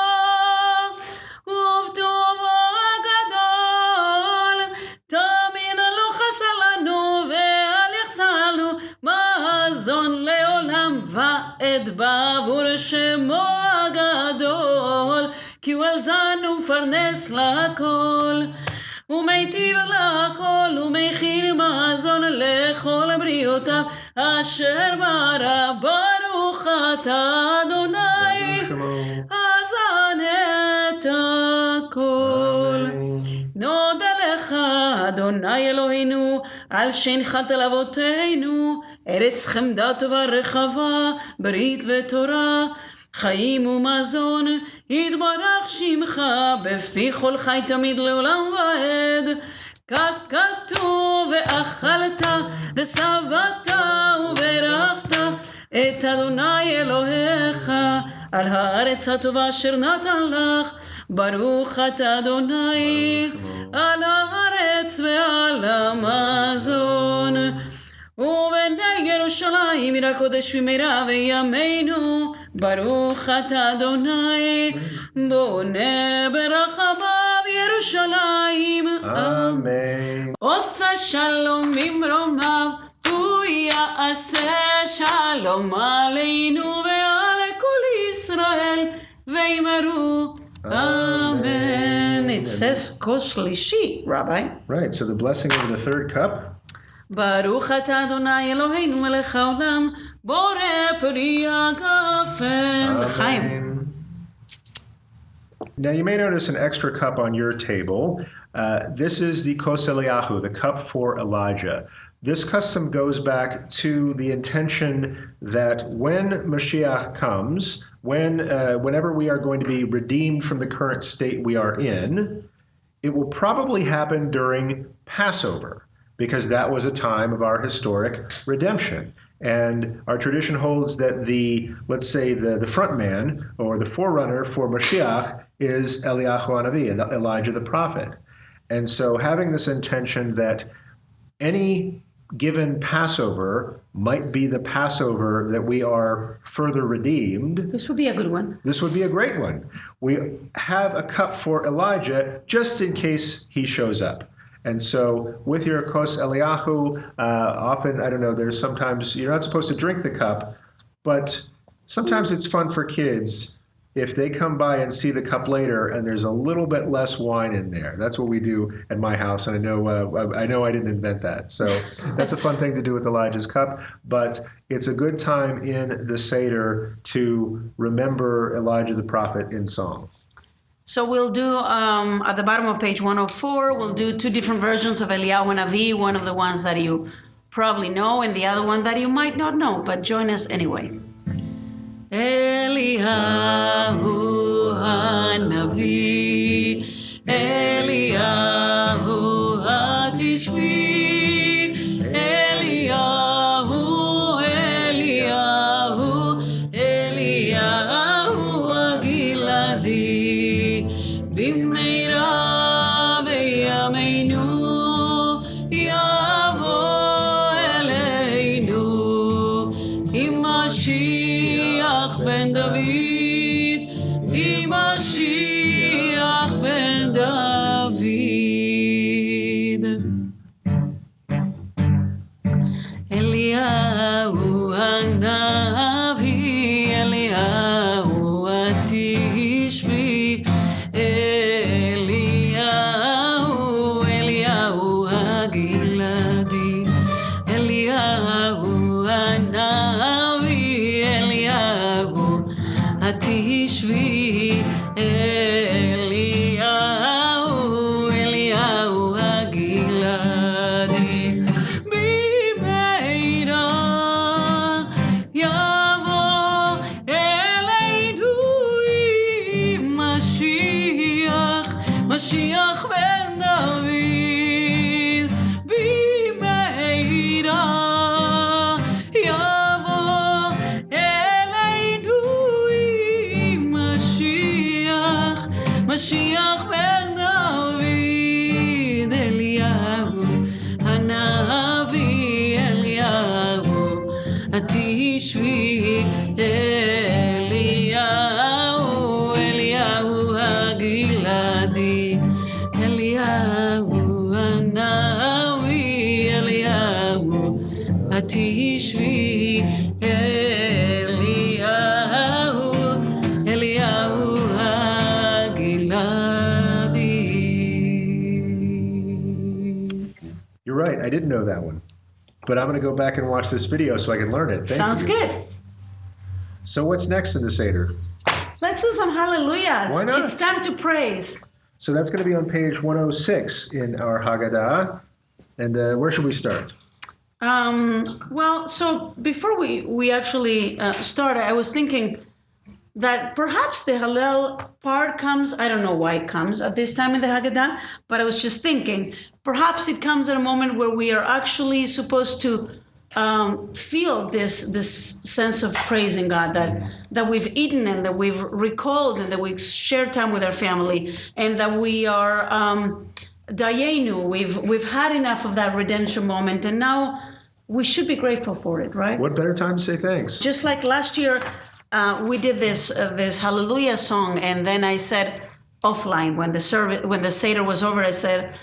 ובטובו הגדול, תמיד לא חסר לנו ואל יחסר לנו מזון לעולם ועד בעבור שמו הגדול, כי הוא אלזן ומפרנס לכל, ומיטיב לכל, ומכין מזון לכל בריאותיו אשר ברא. ברוך אתה אדוני הזן את הכל. נודה לך אדוני אלוהינו על שהנחלת לאבותינו ארץ חמדה טובה רחבה, ברית ותורה, חיים ומזון, יתברך שמך בפי כל חי תמיד לעולם ועד. ככתוב ואכלת ושבעת וברכת את אדוני אלוהיך על הארץ הטובה אשר נתן לך. ברוך אתה אדוני על הארץ ועל המזון. ובני ירושלים עיר הקודש במהרה בימינו, ברוך אתה אדוני בונה ברחבה בירושלים. אמן. עושה שלום במרומיו, הוא יעשה שלום עלינו ועל כל ישראל ואמרו amen. It says כוס שלישי, Rabbi. Right, so the blessing of the third cup. ברוך אתה אדוני אלוהינו מלך העולם, בורא פרי הגפן. לחיים. Now you may notice an extra cup on your table. This is the Kos Eliyahu, the cup for Elijah. This custom goes back to the intention that when Mashiach comes, whenever we are going to be redeemed from the current state we are in, it will probably happen during Passover, because that was a time of our historic redemption. And our tradition holds that let's say the front man or the forerunner for Mashiach is Eliyahu Hanavi, and Elijah the prophet. And so having this intention that any given Passover might be the Passover that we are further redeemed. This would be a good one. This would be a great one. We have a cup for Elijah just in case he shows up. And so with your kos Eliyahu, often, I don't know, there's sometimes you're not supposed to drink the cup, but sometimes it's fun for kids if they come by and see the cup later and there's a little bit less wine in there. That's what we do at my house, and I know I didn't invent that. So that's a fun thing to do with Elijah's cup, but it's a good time in the Seder to remember Elijah the prophet in song. So we'll do, at the bottom of page 104, we'll do two different versions of Eliyahu Hanavi, one of the ones that you probably know and the other one that you might not know, but join us anyway. Eliyahu Hanavi, Eliyahu Hatishvi, Eliyahu, Eliyahu, Eliyahu Agiladi, Bimmeira beyameinu, Yavo Eleinu, Mashiach ben David, Mashiach ben David. Eliyahu Hanavi, Eliyahu Hatishvi, Eliyahu, Eliyahu Hagiladi, Eliyahu Hanavi, Hatishvi, Eliyahu, Eliyahu Hagiladi, Bimeira, Yavo Eleinu, Mashiach, Mashiach ben David, Bimeira, Mashiach ben David, Eliyahu Hanavi, Eliyahu Hatishvi, Eliyahu, Eliyahu Hagiladi, Eliyahu Hanavi, Eliyahu Hatishvi, You're right. I didn't know that one. But I'm going to go back and watch this video so I can learn it. Sounds good. So what's next in the Seder? Let's do some hallelujahs. Why not? It's time to praise. So that's going to be on page 106 in our Haggadah. And where should we start? Well, so before we actually start, I was thinking that perhaps the Hallel part comes, I don't know why it comes at this time in the Haggadah, but I was just thinking, perhaps it comes at a moment where we are actually supposed to feel this sense of praising God, that we've eaten and that we've recalled and that we've shared time with our family and that we are dayenu, we've had enough of that redemption moment, and now we should be grateful for it, right? What better time to say thanks? Just like last year, we did this Hallelujah song, and then I said offline when the Seder was over, I said,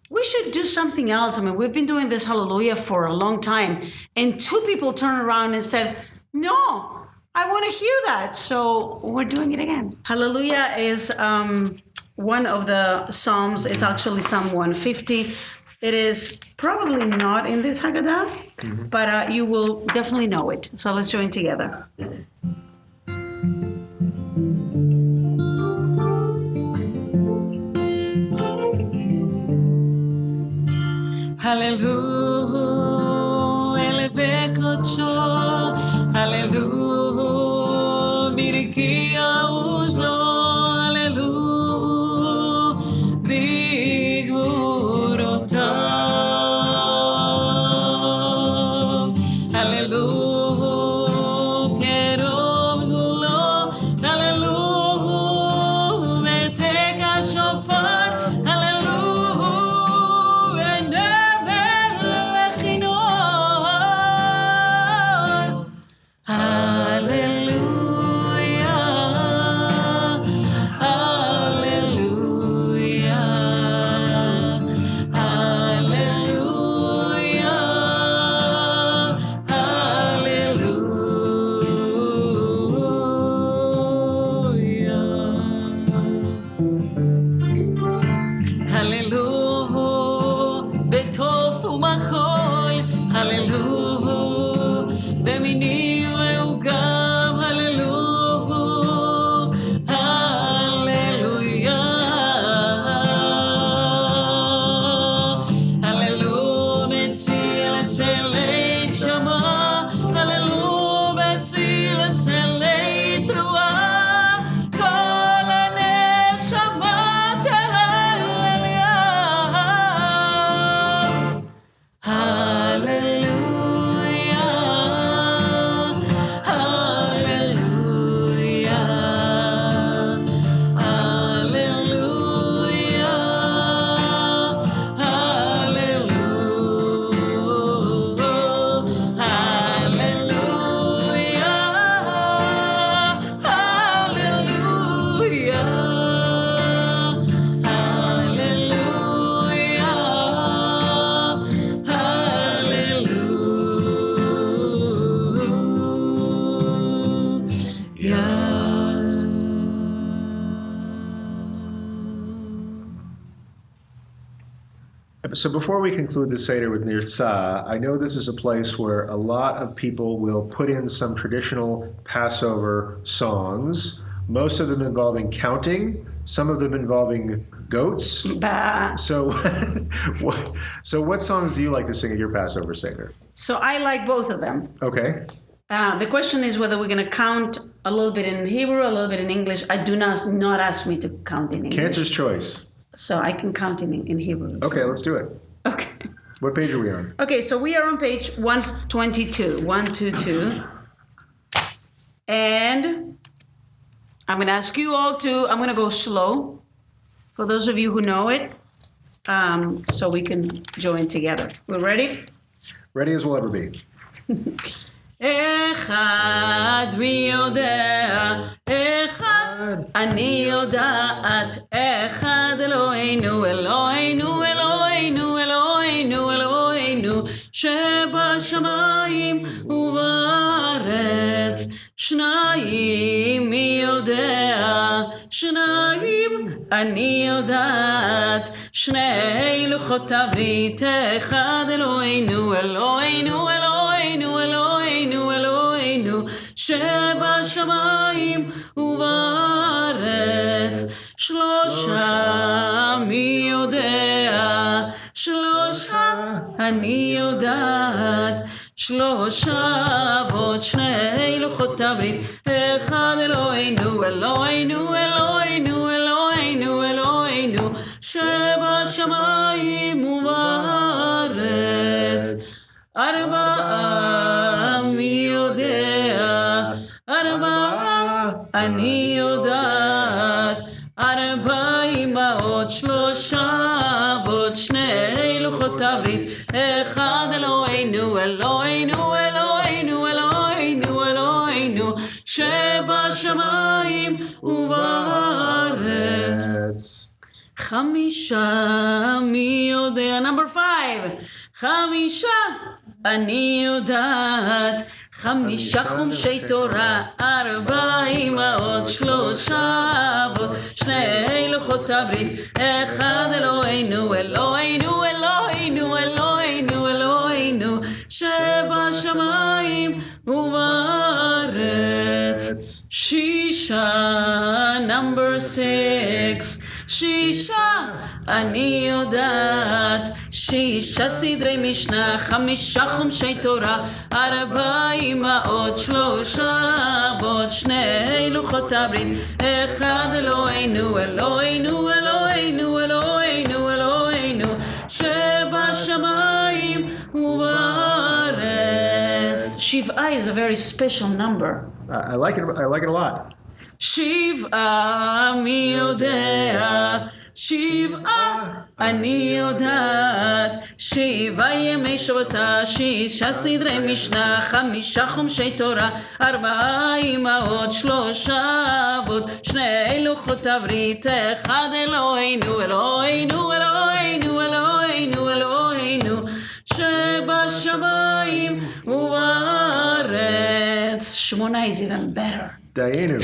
we should do something else. I mean, we've been doing this Hallelujah for a long time. And two people turned around and said, no, I want to hear that. So we're doing it again. Hallelujah is one of the Psalms. It's actually Psalm 150. It is probably not in this Haggadah, but you will definitely know it. So let's join together. Hallelujah, eleve kodsho, hallelujah, birikia uzo, hallelujah, bigurotav, hallelujah. So before we conclude the Seder with Nirtzah, I know this is a place where a lot of people will put in some traditional Passover songs, most of them involving counting, some of them involving goats. Bah. So what songs do you like to sing at your Passover Seder? So I like both of them. Okay. The question is whether we're going to count a little bit in Hebrew, a little bit in English. I do not ask me to count in English. Cantor's choice. So I can count in Hebrew. Okay, let's do it. Okay. What page are we on? Okay, so we are on page 122. 122. And I'm going to ask you all to, I'm going to go slow for those of you who know it, so we can join together. We're ready? Ready as we'll ever be. אחד מי יודע, אחד אני יודעת, אחד אלוהינו, אלוהינו, אלוהינו, אלוהינו, אלוהינו, שבשמיים ובארץ, שניים מי יודע, שניים אני יודעת, שני לוחות הברית, אחד אלוהינו, אלוהינו, אלוהינו, אלוהינו, אלוהינו, שבשמיים ובארץ, שלושה מי יודע, שלושה אני יודעת, שלושה ועוד שני לוחות הברית, אחד אלוהינו, אלוהינו, אלוהינו, אלוהינו, אלוהינו, שבשמיים ובארץ, ארבעה מי יודע, ארבעה אני יודעת, ארבע אמהות, שלושה ועוד שני לוחות הברית, אחד אלוהינו, אלוהינו, אלוהינו, אלוהינו, אלוהינו, שבשמיים ובארץ. חמישה מי יודע, number 5, חמישה אני יודעת, חמישה חומשי תורה, ארבע אמהות, שלושה אבות, שני לוחות הברית, אחד אלוהינו, אלוהינו, אלוהינו, אלוהינו, אלוהינו, שבשמיים ובארץ. שישה, number 6, שישה אני יודעת, שישה סדרי משנה, חמישה חומשי תורה, ארבע אמהות, שלושה אבות, שני לוחות הברית, אחד אלוהינו, אלוהינו, אלוהינו, אלוהינו, אלוהינו, שבשמיים ובארץ. שבעה is a very special number. I like it a lot. שבעה מי יודע, שבעה אני יודעת, שבעה ימי שבתה, שישה סדרי משנה, חמישה חומשי תורה, ארבעה אמהות, שלושה אבות, שני לוחות הברית, אחד אלוהינו, אלוהינו, אלוהינו, אלוהינו, אלוהינו, שבשמיים ובארץ. שמונה is even better. Dayenu.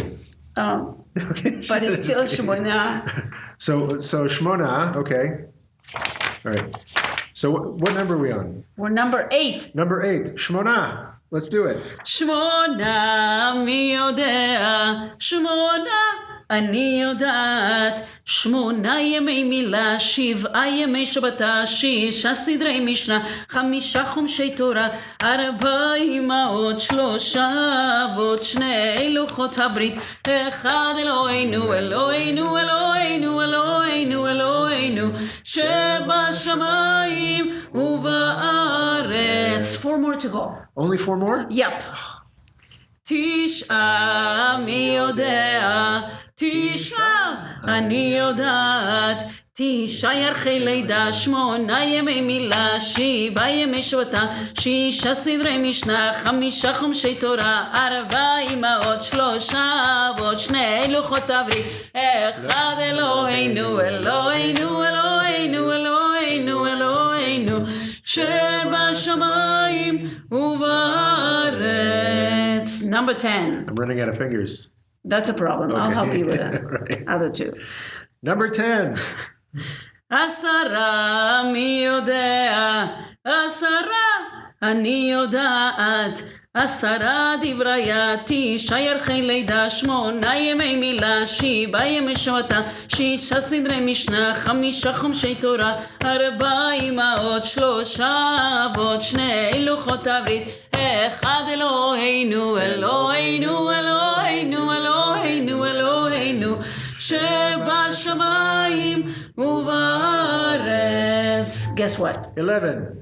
Okay, but it's still Shemona. So Shmona, okay. All right. So what number are we on? We're number 8. Number 8, Shmona. Let's do it. שמונה מי יודע, שמונה אני יודעת, שמונה ימי מילה, שבעה ימי שבתה, שישה סדרי משנה, חמישה חומשי תורה, ארבע אמהות, שלושה אבות, שני לוחות הברית, אחד אלוהינו, אלוהינו, אלוהינו, אלוהינו, אלוהינו, שבשמיים ובארץ. 4 more to go. Only 4 more? Yep. תשעה מי יודע, תשעה אני יודעת, תשעה ירחי לידה, שמונה ימי מילה, שבעה ימי שבתה, שישה סדרי משנה, חמישה חומשי תורה, ארבע אמהות, שלושה אבות, שני לוחות הברית, אחד אלוהינו, אלוהינו, אלוהינו, אלוהינו, אלוהינו, שבשמיים ובארץ. Number 10. I'm running out of fingers. That's a problem. Okay. I'll help you with that. Right. Other 2. Number 10. עשרה מי יודע, עשרה אני יודעת, עשרה דברייתי, שיירכי לידה, 8 ימי מילה, 7 ימי שבתה, 6 סדרי משנה, 5 חומשי תורה, 4 אמהות, 3 אבות, 2 לוחות הברית, אחד אלוהינו, אלוהינו, אלוהינו, אלוהינו, אלוהינו, שבשמיים ובארץ. Guess what? 11.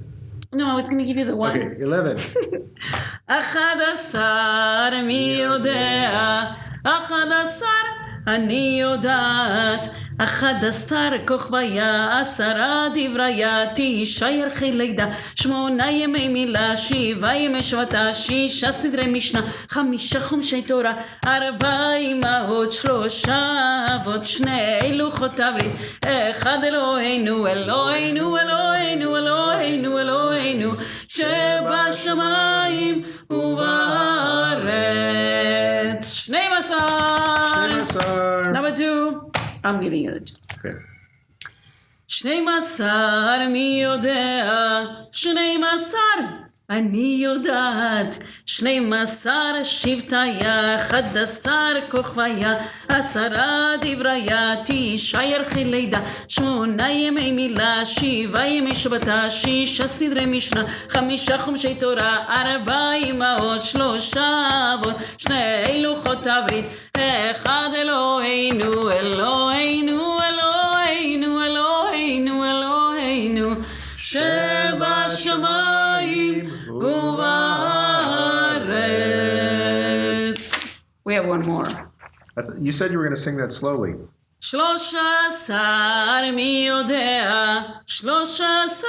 No, I was going to give you the one. Okay, 11. 11 מי יודע, 11 אני יודעת, 11 כוכביה, 10 דברייתי, שיירכי לידה, 8 ימי מילה, 7 ימי שבתה, 6 סדרי משנה, 5 חומשי תורה, 4 אמהות, 3 אבות, 2 לוחות הברית, אחד אלוהינו, אלוהינו, אלוהינו, אלוהינו, אלוהינו, שבשמיים ובארץ. 12. 12. Number 2. I'm giving you it. Okay. 12 מי יודע, 12 אני יודעת, 12 שבטיה, 11 כוכביה, 10 דברייתי, שיירכי לידה, 8 ימי מילה, 7 ימי שבתה, 6 סדרי משנה, 5 חומשי תורה, 4 אמהות, 3 אבות, 2 לוחות הברית, אחד אלוהינו, אלוהינו, אלוהינו, אלוהינו, אלוהינו, שבשמיים ובארץ. We have one more. You said you were going to sing that slowly. 13 מי יודע, 13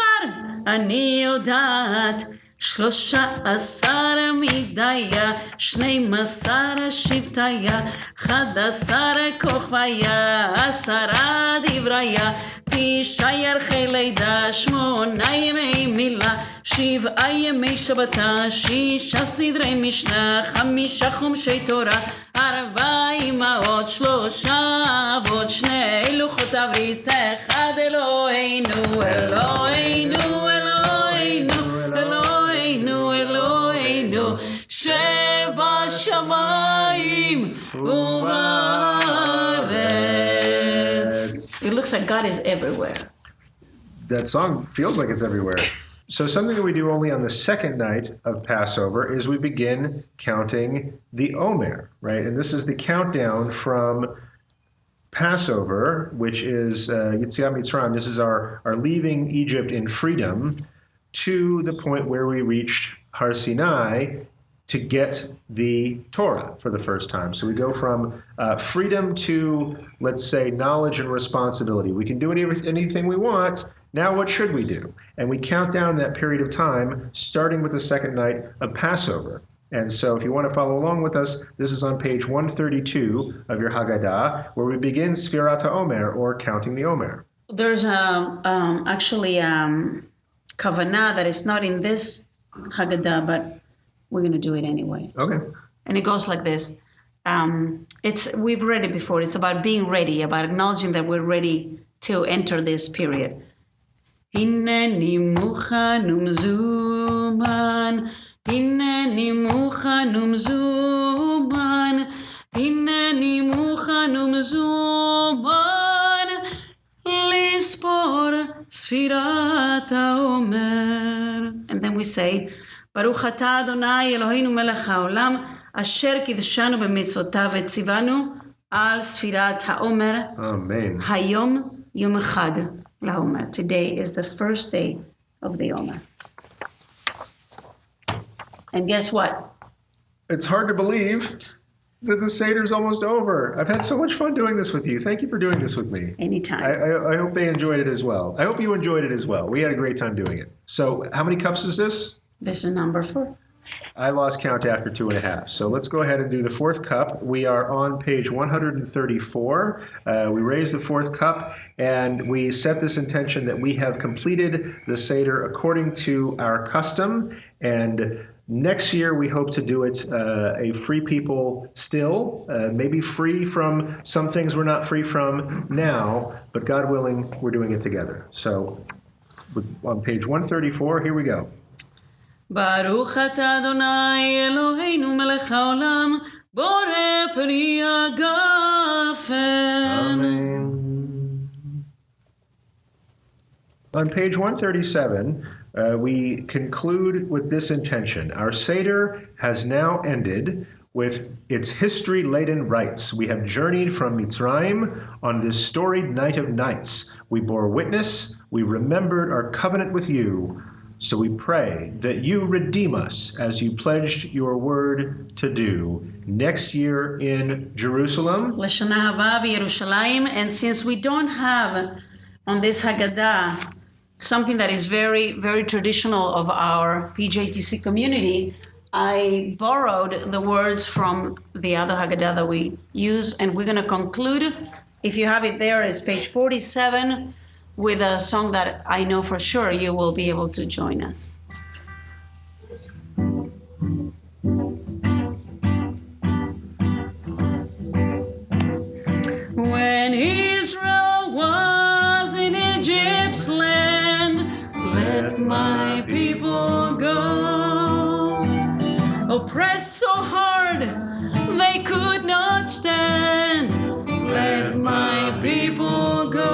אני יודעת, 13 מידיה, 12 שבטיה, 11 כוכביה, 10 דבריה, 9 ירחי לידה, 8 ימי מילה, 7 ימי שבתה, 6 סדרי משנה, 5 חומשי תורה, 4 אמהות, 3 אבות, 2 לוחות הברית, אחד אלוהינו, אלוהינו, אלוהינו, אלוהינו, אלוהינו, שבשמיים ובארץ. It looks like God is everywhere. That song feels like it's everywhere. So something that we do only on the second night of Passover is we begin counting the Omer, right? And this is the countdown from Passover, which is Yetziat Mitzrayim. This is our leaving Egypt in freedom to the point where we reached Har Sinai to get the Torah for the first time. So we go from freedom to, let's say, knowledge and responsibility. We can do anything we want. Now what should we do? And we count down that period of time, starting with the second night of Passover. And so if you want to follow along with us, this is on page 132 of your Haggadah, where we begin Sfirat HaOmer, or counting the Omer. There's actually kavanah that is not in this Haggadah, but we're going to do it anyway. Okay. And it goes like this. We've read it before. It's about being ready, about acknowledging that we're ready to enter this period. Hineni mukhan umzuman, hineni mukhan umzuman, hineni mukhan umzuman, lispor sfirat haomer. And then we say, Baruch atah Adonai Eloheinu melech haolam, asher kidshanu b'mitzvotav v'tzivanu al sfirat haomer. Amen. Hayom yom echad. Today is the first day of the Omer. And guess what? It's hard to believe that the Seder's almost over. I've had so much fun doing this with you. Thank you for doing this with me. Anytime. I hope they enjoyed it as well. I hope you enjoyed it as well. We had a great time doing it. So how many cups is this? This is number 4. I lost count after 2.5. So let's go ahead and do the fourth cup. We are on page 134. We raise the fourth cup and we set this intention that we have completed the Seder according to our custom. And Next year, we hope to do it a free people still, maybe free from some things we're not free from now, but God willing, we're doing it together. So on page 134, here we go. ברוך אתה אדוני אלוהינו מלך העולם בורא פרי הגפן. Amen. On page 137, we conclude with this intention. Our Seder has now ended with its history-laden rites. We have journeyed from Mitzrayim on this storied night of nights. We bore witness, we remembered our covenant with you, so we pray that you redeem us as you pledged your word to do next year in Jerusalem. לשנה הבאה בירושלים, and since we don't have on this Haggadah something that is very, very traditional of our PJTC community, I borrowed the words from the other Haggadah that we use, and we're going to conclude, if you have it there, is page 47, with a song that I know for sure you will be able to join us. When Israel was in Egypt's land, let my people go. Oppressed so hard they could not stand, let my people go.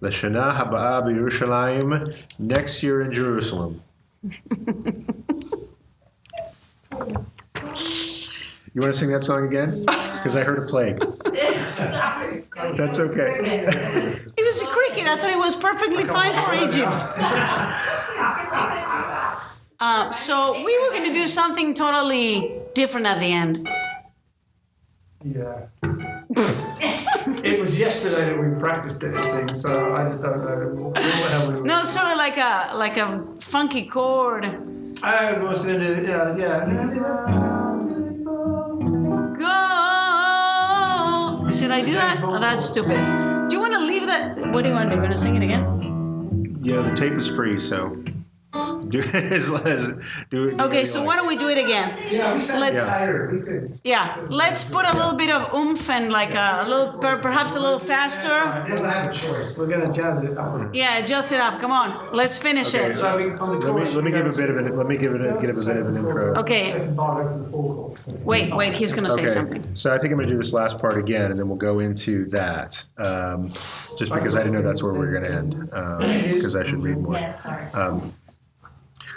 L'shana haba'ah b'Yerushalayim, next year in Jerusalem. You want to sing that song again? Because I heard a plague. That's okay. It was a cricket. I thought it was perfectly fine for Egypt. So we were going to do something totally different at the end. Yeah. It was yesterday that we practiced it, it seems, so I just don't know what hell we were. No, sort of like a funky chord. I was going to do, yeah. Go. Should I do that? Oh, that's stupid. Do you want to leave that? What do you want to do? You want to sing it again? Yeah, the tape is free, so do it. Okay, so why don't we do it again? Yeah, we sound tired. We could. Yeah, let's put a little bit of oomph and like a little, perhaps a little faster. We don't have a choice. We're going to jazz it up. Yeah, adjust it up. Come on, let's finish it. So on the chorus, Let me give a bit of an intro. Okay. Second part of the full chord. Wait, he's gonna say something. So I think I'm going to do this last part again, and then we'll go into that. Just because I didn't know that's where we were going to end, because I should read more. Yes, sorry.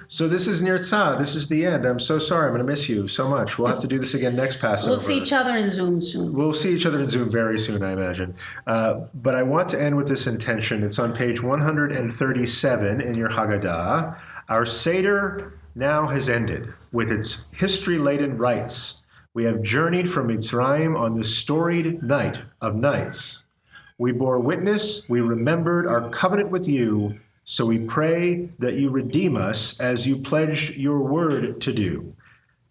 So this is Nirtzah. This is the end. I'm so sorry. I'm going to miss you so much. We'll have to do this again next Passover. We'll see each other in Zoom soon. We'll see each other in Zoom very soon, I imagine. But I want to end with this intention. It's on page 137 in your Haggadah. Our Seder now has ended with its history-laden rites. We have journeyed from Mitzrayim on this storied night of nights. We bore witness. We remembered our covenant with you. So we pray that you redeem us as you pledged your word to do.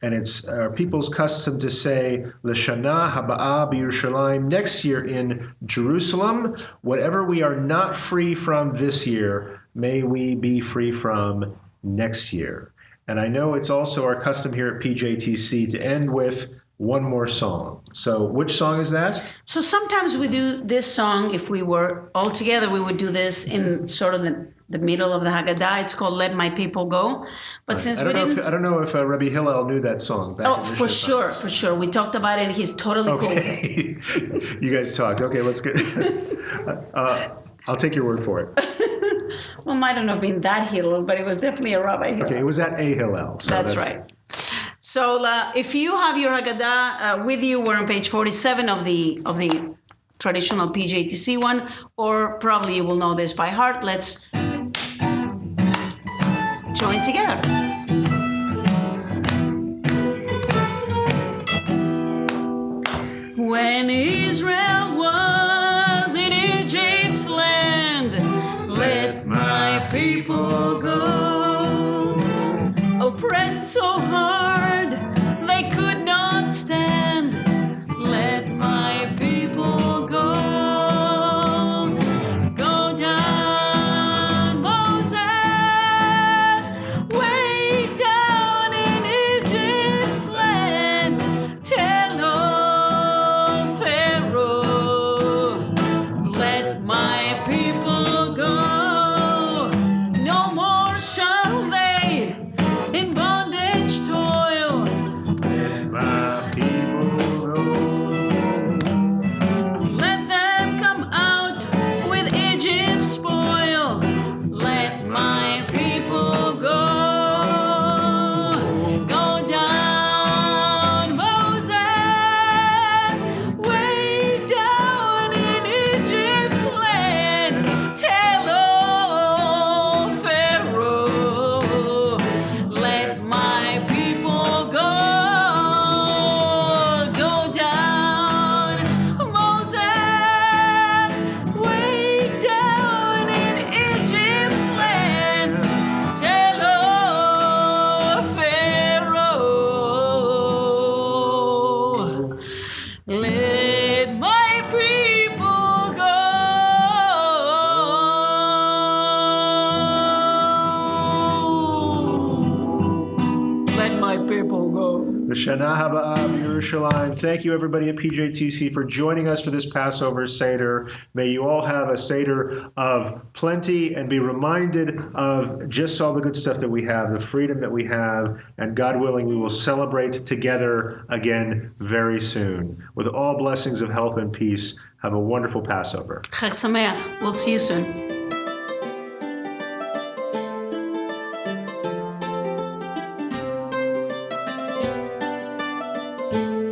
and it's people's custom to say L'Shana Haba'ah B'Yerushalayim, next year in Jerusalem. Whatever we are not free from this year, may we be free from next year. And I know it's also our custom here at PJTC to end with one more song. So which song is that? So sometimes we do this song, if we were all together, we would do this in sort of the middle of the Haggadah. It's called Let My People Go. But since we didn't... I don't know if Rabbi Hillel knew that song. Oh, for sure. We talked about it and he's totally okay. Cool. You guys talked. Okay, let's get... I'll take your word for it. Well, might not have been that Hillel, but it was definitely a Rabbi Hillel. Okay, it was at a Hillel. So that's right. So if you have your Haggadah with you, we're on page 47 of the traditional PJTC one, or probably you will know this by heart. Let's join together. When Israel was in Egypt's land, let my people go. Oppressed so hard, they could not stand. Let my people go. Go down, Moses, way down in Egypt's land. Tell old Pharaoh, let my people go. No more shall they in bondage toil. Let my people go. Let them come out with Egypt's spoil. Let my people go. Go down, Moses, way down in Egypt's land. Tell old Pharaoh, let my people go. Go down, Moses, way down in Egypt's land. Tell old Pharaoh, let my people go. Let my people go. L'Shana Haba'ah B'Yerushalayim. Thank you, everybody at PJTC, for joining us for this Passover Seder. May you all have a Seder of plenty and be reminded of just all the good stuff that we have, the freedom that we have, and God willing, we will celebrate together again very soon. With all blessings of health and peace, have a wonderful Passover. Chag Sameach. We'll see you soon.